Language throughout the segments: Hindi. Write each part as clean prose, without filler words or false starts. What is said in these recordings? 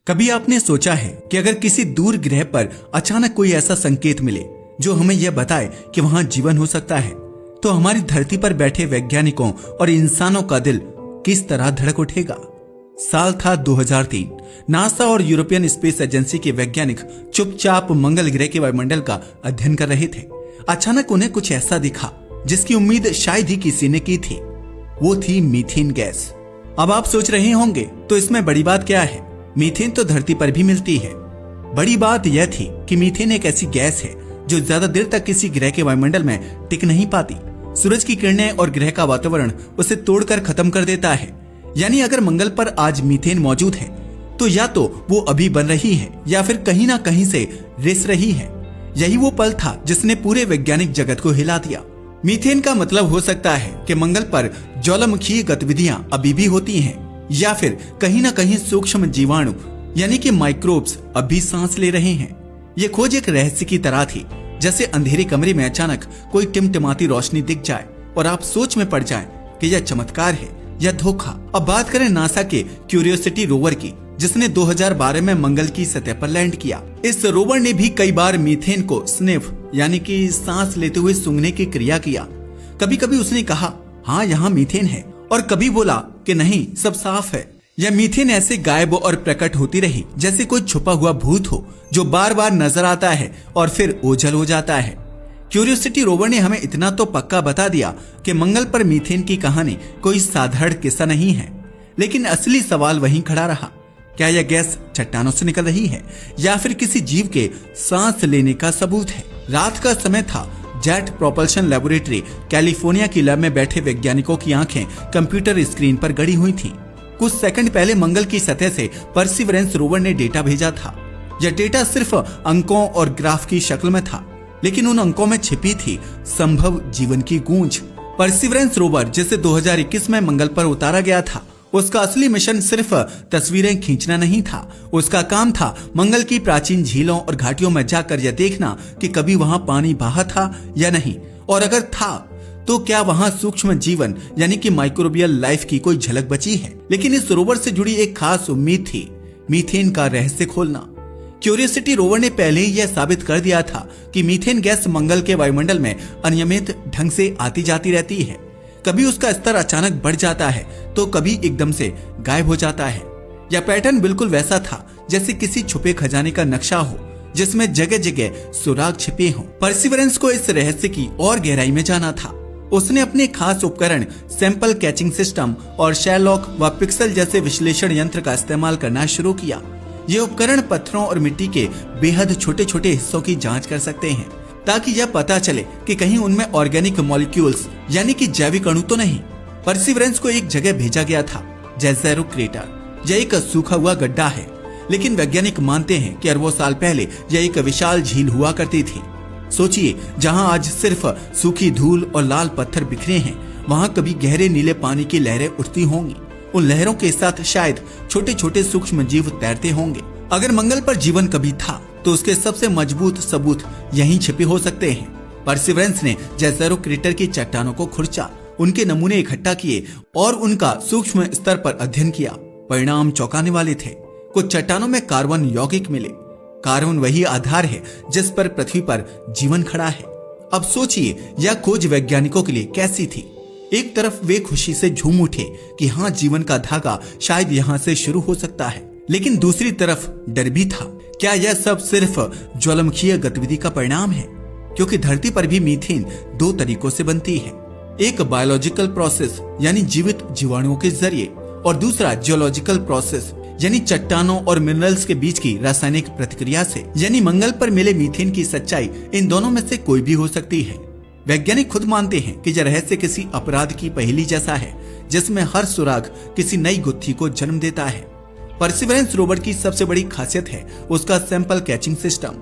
कभी आपने सोचा है कि अगर किसी दूर ग्रह पर अचानक कोई ऐसा संकेत मिले जो हमें यह बताए कि वहां जीवन हो सकता है, तो हमारी धरती पर बैठे वैज्ञानिकों और इंसानों का दिल किस तरह धड़क उठेगा। साल था 2003। नासा और यूरोपियन स्पेस एजेंसी के वैज्ञानिक चुपचाप मंगल ग्रह के वायुमंडल का अध्ययन कर रहे थे। अचानक उन्हें कुछ ऐसा दिखा जिसकी उम्मीद शायद ही किसी ने की थी। वो थी मीथेन गैस। अब आप सोच रहे होंगे तो इसमें बड़ी बात क्या है, मीथेन तो धरती पर भी मिलती है। बड़ी बात यह थी कि मीथेन एक ऐसी गैस है जो ज्यादा देर तक किसी ग्रह के वायुमंडल में टिक नहीं पाती। सूरज की किरणें और ग्रह का वातावरण उसे तोड़कर खत्म कर देता है। यानी अगर मंगल पर आज मीथेन मौजूद है तो या तो वो अभी बन रही है या फिर कहीं ना कहीं से रिस रही है। यही वो पल था जिसने पूरे वैज्ञानिक जगत को हिला दिया। मीथेन का मतलब हो सकता है कि मंगल पर ज्वालामुखीय गतिविधियां अभी भी होती हैं, या फिर कहीं ना कहीं सूक्ष्म जीवाणु यानी कि माइक्रोब्स अभी सांस ले रहे हैं। ये खोज एक रहस्य की तरह थी, जैसे अंधेरे कमरे में अचानक कोई टिमटिमाती रोशनी दिख जाए और आप सोच में पड़ जाएं कि यह चमत्कार है या धोखा। अब बात करें नासा के क्यूरियोसिटी रोवर की, जिसने 2012 में मंगल की सतह पर लैंड किया। इस रोवर ने भी कई बार मीथेन को स्निफ यानी कि सांस लेते हुए सूंघने की क्रिया किया। कभी कभी उसने कहा हाँ यहाँ मीथेन है, और कभी बोला कि नहीं सब साफ है। यह मीथेन ऐसे गायब और प्रकट होती रही जैसे कोई छुपा हुआ भूत हो जो बार बार नजर आता है और फिर ओझल हो जाता है। क्यूरियोसिटी रोवर ने हमें इतना तो पक्का बता दिया कि मंगल पर मीथेन की कहानी कोई साधारण किस्सा नहीं है, लेकिन असली सवाल वहीं खड़ा रहा। क्या यह गैस चट्टानों से निकल रही है या फिर किसी जीव के सांस लेने का सबूत है? रात का समय था। जेट प्रोपल्शन लेबोरेटरी कैलिफोर्निया की लैब में बैठे वैज्ञानिकों की आंखें कंप्यूटर स्क्रीन पर गड़ी हुई थीं। कुछ सेकंड पहले मंगल की सतह से परसिवरेंस रोवर ने डेटा भेजा था। यह डेटा सिर्फ अंकों और ग्राफ की शक्ल में था, लेकिन उन अंकों में छिपी थी संभव जीवन की गूंज। परसिवरेंस रोवर जिसे 2021 में मंगल पर उतारा गया था, उसका असली मिशन सिर्फ तस्वीरें खींचना नहीं था। उसका काम था मंगल की प्राचीन झीलों और घाटियों में जाकर यह देखना कि कभी वहां पानी बहा था या नहीं, और अगर था तो क्या वहां सूक्ष्म जीवन यानी कि माइक्रोबियल लाइफ की कोई झलक बची है। लेकिन इस रोवर से जुड़ी एक खास उम्मीद थी, मीथेन का रहस्य खोलना। क्यूरियोसिटी रोवर ने पहले ही यह साबित कर दिया था कि मीथेन गैस मंगल के वायुमंडल में अनियमित ढंग से आती जाती रहती है। कभी उसका स्तर अचानक बढ़ जाता है तो कभी एकदम से गायब हो जाता है। यह पैटर्न बिल्कुल वैसा था जैसे किसी छुपे खजाने का नक्शा हो जिसमें जगह जगह सुराग छिपे हों। परसिवरेंस को इस रहस्य की और गहराई में जाना था। उसने अपने खास उपकरण सैंपल कैचिंग सिस्टम और शेरलॉक व पिक्सल जैसे विश्लेषण यंत्र का इस्तेमाल करना शुरू किया। ये उपकरण पत्थरों और मिट्टी के बेहद छोटे छोटे हिस्सों की जांच कर सकते हैं, ताकि यह पता चले कि कहीं उनमें ऑर्गेनिक मॉलिक्यूल्स यानी कि जैविक अणु तो नहीं। परसिवरेंस को एक जगह भेजा गया था, जेज़ेरो क्रेटर। यह एक सूखा हुआ गड्ढा है, लेकिन वैज्ञानिक मानते हैं कि अरबों साल पहले यह एक विशाल झील हुआ करती थी। सोचिए, जहां आज सिर्फ सूखी धूल और लाल पत्थर बिखरे हैं, वहां कभी गहरे नीले पानी की लहरें उठती होंगी। उन लहरों के साथ शायद छोटे छोटे सूक्ष्म जीव तैरते होंगे। अगर मंगल पर जीवन कभी था तो उसके सबसे मजबूत सबूत यहीं छिपे हो सकते हैं। परसिवरेंस ने जेज़ेरो क्रेटर की चट्टानों को खुरचा, उनके नमूने इकट्ठा किए और उनका सूक्ष्म स्तर पर अध्ययन किया। परिणाम चौंकाने वाले थे। कुछ चट्टानों में कार्बन यौगिक मिले। कार्बन वही आधार है जिस पर पृथ्वी पर जीवन खड़ा है। अब सोचिए, यह खोज वैज्ञानिकों के लिए कैसी थी। एक तरफ वे खुशी से झूम उठे कि हाँ, जीवन का धागा शायद यहाँ से शुरू हो सकता है, लेकिन दूसरी तरफ डर भी था। क्या यह सब सिर्फ ज्वालामुखीय गतिविधि का परिणाम है? क्योंकि धरती पर भी मीथेन दो तरीकों से बनती है, एक बायोलॉजिकल प्रोसेस यानी जीवित जीवाणुओं के जरिए, और दूसरा जियोलॉजिकल प्रोसेस यानी चट्टानों और मिनरल्स के बीच की रासायनिक प्रतिक्रिया से। यानी मंगल पर मिले मीथेन की सच्चाई इन दोनों में से कोई भी हो सकती है। वैज्ञानिक खुद मानते हैं कि यह रहस्य किसी अपराध की पहेली जैसा है, जिसमें हर सुराग किसी नई गुत्थी को जन्म देता है। परसिवरेंस रोवर की सबसे बड़ी खासियत है उसका सैंपल कैचिंग सिस्टम,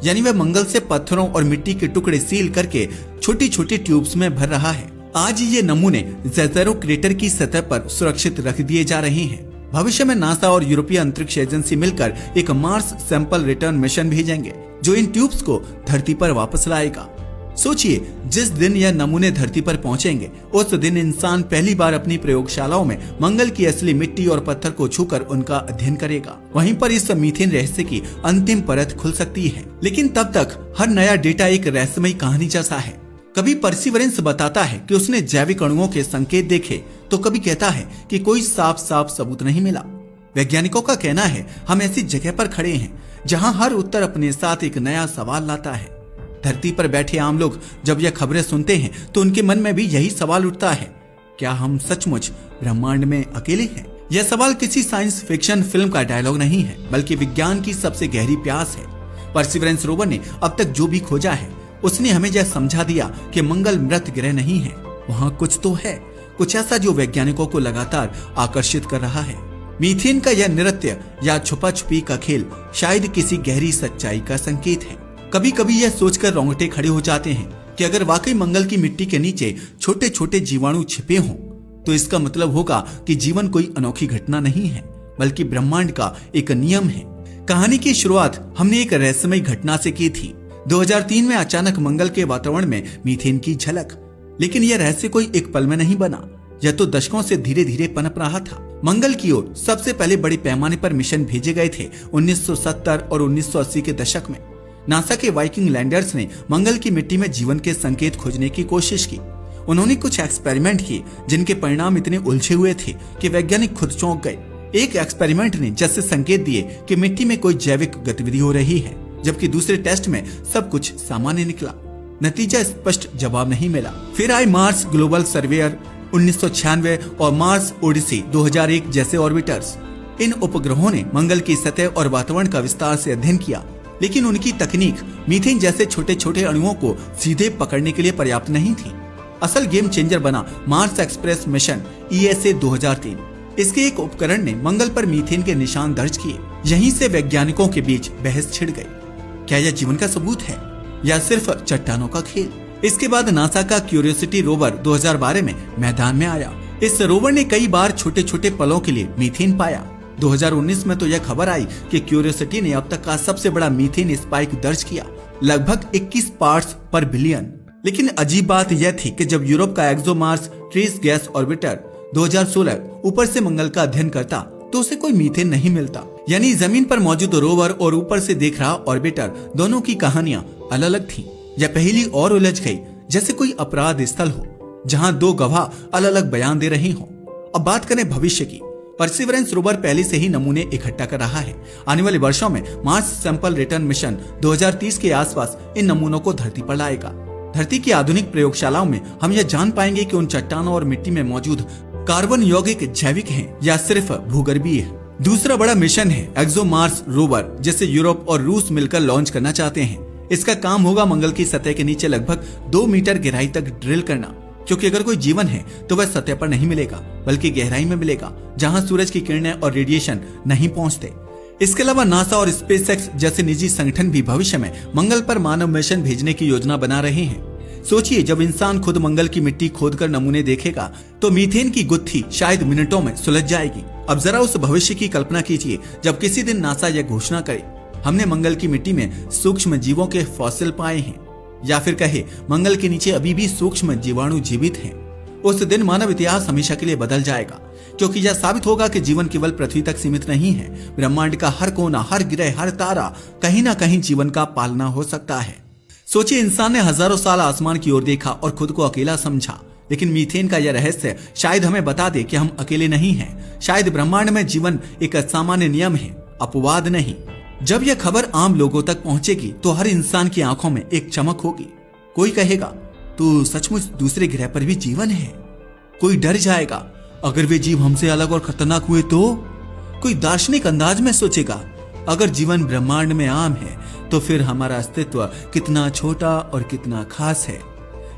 यानी वह मंगल से पत्थरों और मिट्टी के टुकड़े सील करके छोटी छोटी ट्यूब्स में भर रहा है। आज ये नमूने जेज़ेरो क्रेटर की सतह पर सुरक्षित रख दिए जा रहे हैं। भविष्य में नासा और यूरोपीय अंतरिक्ष एजेंसी मिलकर एक मार्स सैंपल रिटर्न मिशन भेजेंगे, जो इन ट्यूब्स को धरती पर वापस लाएगा। सोचिए, जिस दिन यह नमूने धरती पर पहुंचेंगे उस दिन इंसान पहली बार अपनी प्रयोगशालाओं में मंगल की असली मिट्टी और पत्थर को छूकर उनका अध्ययन करेगा। वहीं पर इस मीथेन रहस्य की अंतिम परत खुल सकती है। लेकिन तब तक हर नया डेटा एक रहस्यमयी कहानी जैसा है। कभी परसिवरेंस बताता है कि उसने जैविक अणुओं के संकेत देखे, तो कभी कहता है कि कोई साफ सबूत नहीं मिला। वैज्ञानिकों का कहना है हम ऐसी जगह पर खड़े हैं जहां हर उत्तर अपने साथ एक नया सवाल लाता है। धरती पर बैठे आम लोग जब यह खबरें सुनते हैं तो उनके मन में भी यही सवाल उठता है, क्या हम सचमुच ब्रह्मांड में अकेले हैं? यह सवाल किसी साइंस फिक्शन फिल्म का डायलॉग नहीं है, बल्कि विज्ञान की सबसे गहरी प्यास है। परसिवरेंस रोवर ने अब तक जो भी खोजा है उसने हमें यह समझा दिया कि मंगल मृत ग्रह नहीं है, वहां कुछ तो है, कुछ ऐसा जो वैज्ञानिकों को लगातार आकर्षित कर रहा है। मीथेन का यह नृत्य या छुपा छुपी का खेल शायद किसी गहरी सच्चाई का संकेत है। कभी कभी यह सोचकर रोंगटे खड़े हो जाते हैं कि अगर वाकई मंगल की मिट्टी के नीचे छोटे छोटे जीवाणु छिपे हों, तो इसका मतलब होगा कि जीवन कोई अनोखी घटना नहीं है, बल्कि ब्रह्मांड का एक नियम है। कहानी की शुरुआत हमने एक रहस्यमयी घटना से की थी। 2003 में अचानक मंगल के वातावरण में मीथेन की झलक। लेकिन यह रहस्य कोई एक पल में नहीं बना, यह तो दशकों से धीरे धीरे पनप रहा था। मंगल की ओर सबसे पहले बड़े पैमाने पर मिशन भेजे गए थे 1970 और 1980 के दशक में। नासा के वाइकिंग लैंडर्स ने मंगल की मिट्टी में जीवन के संकेत खोजने की कोशिश की। उन्होंने कुछ एक्सपेरिमेंट किए जिनके परिणाम इतने उलझे हुए थे कि वैज्ञानिक खुद चौंक गए। एक एक्सपेरिमेंट ने जैसे संकेत दिए कि मिट्टी में कोई जैविक गतिविधि हो रही है, जबकि दूसरे टेस्ट में सब कुछ सामान्य निकला। नतीजा स्पष्ट जवाब नहीं मिला। फिर आए मार्स ग्लोबल सर्वेयर 1996 और मार्स ओडिसी 2001 जैसे ऑर्बिटर्स। इन उपग्रहों ने मंगल की सतह और वातावरण का विस्तार से अध्ययन किया, लेकिन उनकी तकनीक मीथेन जैसे छोटे छोटे अणुओं को सीधे पकड़ने के लिए पर्याप्त नहीं थी। असल गेम चेंजर बना मार्स एक्सप्रेस मिशन ESA 2003। इसके एक उपकरण ने मंगल पर मीथेन के निशान दर्ज किए। यहीं से वैज्ञानिकों के बीच बहस छिड़ गई, क्या यह जीवन का सबूत है या सिर्फ चट्टानों का खेल? इसके बाद नासा का क्यूरियोसिटी रोवर 2012 में मैदान में आया। इस रोवर ने कई बार छोटे छोटे पलों के लिए मीथेन पाया। 2019 में तो यह खबर आई कि क्यूरियोसिटी ने अब तक का सबसे बड़ा मीथेन स्पाइक दर्ज किया, लगभग 21 पार्ट्स पर बिलियन। लेकिन अजीब बात यह थी कि जब यूरोप का एक्सोमार्स ट्रेस गैस ऑर्बिटर 2016 ऊपर से मंगल का अध्ययन करता तो उसे कोई मीथेन नहीं मिलता। यानी जमीन पर मौजूद रोवर और ऊपर से देख रहा ऑर्बिटर, दोनों की कहानियां अलग अलग थी। यह पहेली और उलझ गई, जैसे कोई अपराध स्थल हो जहां दो गवाह अलग अलग बयान दे रहे हों। अब बात करें भविष्य की। परसिवरेंस रोवर पहले से ही नमूने इकट्ठा कर रहा है। आने वाले वर्षों में मार्स सैंपल रिटर्न मिशन 2030 के आसपास इन नमूनों को धरती पर लाएगा। धरती की आधुनिक प्रयोगशालाओं में हम यह जान पाएंगे कि उन चट्टानों और मिट्टी में मौजूद कार्बन यौगिक जैविक हैं या सिर्फ भूगर्भीय है। दूसरा बड़ा मिशन है एक्सोमार्स रोवर, जिसे यूरोप और रूस मिलकर लॉन्च करना चाहते हैं। इसका काम होगा मंगल की सतह के नीचे लगभग 2 मीटर गहराई तक ड्रिल करना, क्योंकि अगर कोई जीवन है तो वह सतह पर नहीं मिलेगा, बल्कि गहराई में मिलेगा, जहां सूरज की किरणें और रेडिएशन नहीं पहुंचते। इसके अलावा नासा और स्पेसएक्स जैसे निजी संगठन भी भविष्य में मंगल पर मानव मिशन भेजने की योजना बना रहे हैं। सोचिए, जब इंसान खुद मंगल की मिट्टी खोदकर नमूने देखेगा तो मीथेन की गुत्थी शायद मिनटों में सुलझ जाएगी। अब जरा उस भविष्य की कल्पना कीजिए जब किसी दिन नासा यह घोषणा करे, हमने मंगल की मिट्टी में सूक्ष्म जीवों के फॉसिल पाए हैं, या फिर कहे मंगल के नीचे अभी भी सूक्ष्म जीवाणु जीवित हैं। उस दिन मानव इतिहास हमेशा के लिए बदल जाएगा, क्योंकि यह साबित होगा कि जीवन केवल पृथ्वी तक सीमित नहीं है। ब्रह्मांड का हर कोना, हर ग्रह, हर तारा कहीं ना कहीं जीवन का पालना हो सकता है। सोचिए, इंसान ने हजारों साल आसमान की ओर देखा और खुद को अकेला समझा, लेकिन मीथेन का यह रहस्य शायद हमें बता दे कि हम अकेले नहीं हैं। शायद ब्रह्मांड में जीवन एक सामान्य नियम है, अपवाद नहीं। जब यह खबर आम लोगों तक पहुंचेगी तो हर इंसान की आंखों में एक चमक होगी। कोई कहेगा, तो सचमुच दूसरे ग्रह पर भी जीवन है। कोई डर जाएगा, अगर वे जीव हमसे अलग और खतरनाक हुए तो। कोई दार्शनिक अंदाज में सोचेगा, अगर जीवन ब्रह्मांड में आम है तो फिर हमारा अस्तित्व कितना छोटा और कितना खास है।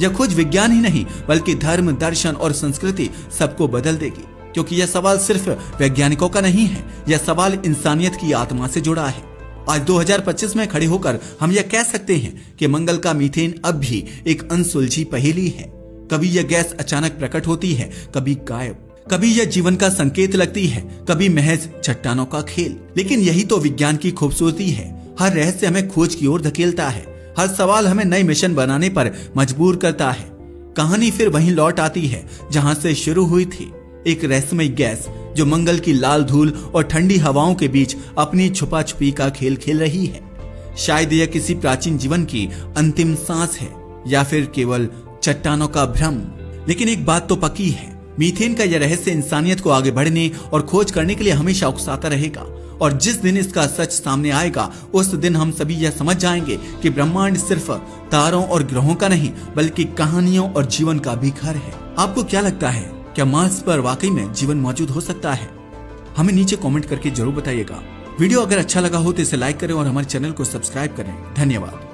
यह खोज विज्ञान ही नहीं बल्कि धर्म, दर्शन और संस्कृति सबको बदल देगी, क्योंकि यह सवाल सिर्फ वैज्ञानिकों का नहीं है, यह सवाल इंसानियत की आत्मा से जुड़ा है। आज 2025 में खड़े होकर हम यह कह सकते हैं कि मंगल का मीथेन अब भी एक अनसुलझी पहेली है। कभी यह गैस अचानक प्रकट होती है, कभी गायब, कभी यह जीवन का संकेत लगती है, कभी महज चट्टानों का खेल। लेकिन यही तो विज्ञान की खूबसूरती है, हर रहस्य हमें खोज की ओर धकेलता है। हर सवाल हमें नए मिशन बनाने पर मजबूर करता है। कहानी फिर वहीं लौट आती है जहां से शुरू हुई थी, एक रहस्यमय गैस जो मंगल की लाल धूल और ठंडी हवाओं के बीच अपनी छुपा छुपी का खेल खेल रही है। शायद यह किसी प्राचीन जीवन की अंतिम सांस है या फिर केवल चट्टानों का भ्रम। लेकिन एक बात तो पक्की है, मीथेन का यह रहस्य इंसानियत को आगे बढ़ने और खोज करने के लिए हमेशा उकसाता रहेगा। और जिस दिन इसका सच सामने आएगा उस दिन हम सभी यह समझ जाएंगे कि ब्रह्मांड सिर्फ तारों और ग्रहों का नहीं बल्कि कहानियों और जीवन का भी घर है। आपको क्या लगता है, क्या मार्स पर वाकई में जीवन मौजूद हो सकता है? हमें नीचे कमेंट करके जरूर बताइएगा। वीडियो अगर अच्छा लगा हो तो इसे लाइक करें और हमारे चैनल को सब्सक्राइब करें। धन्यवाद।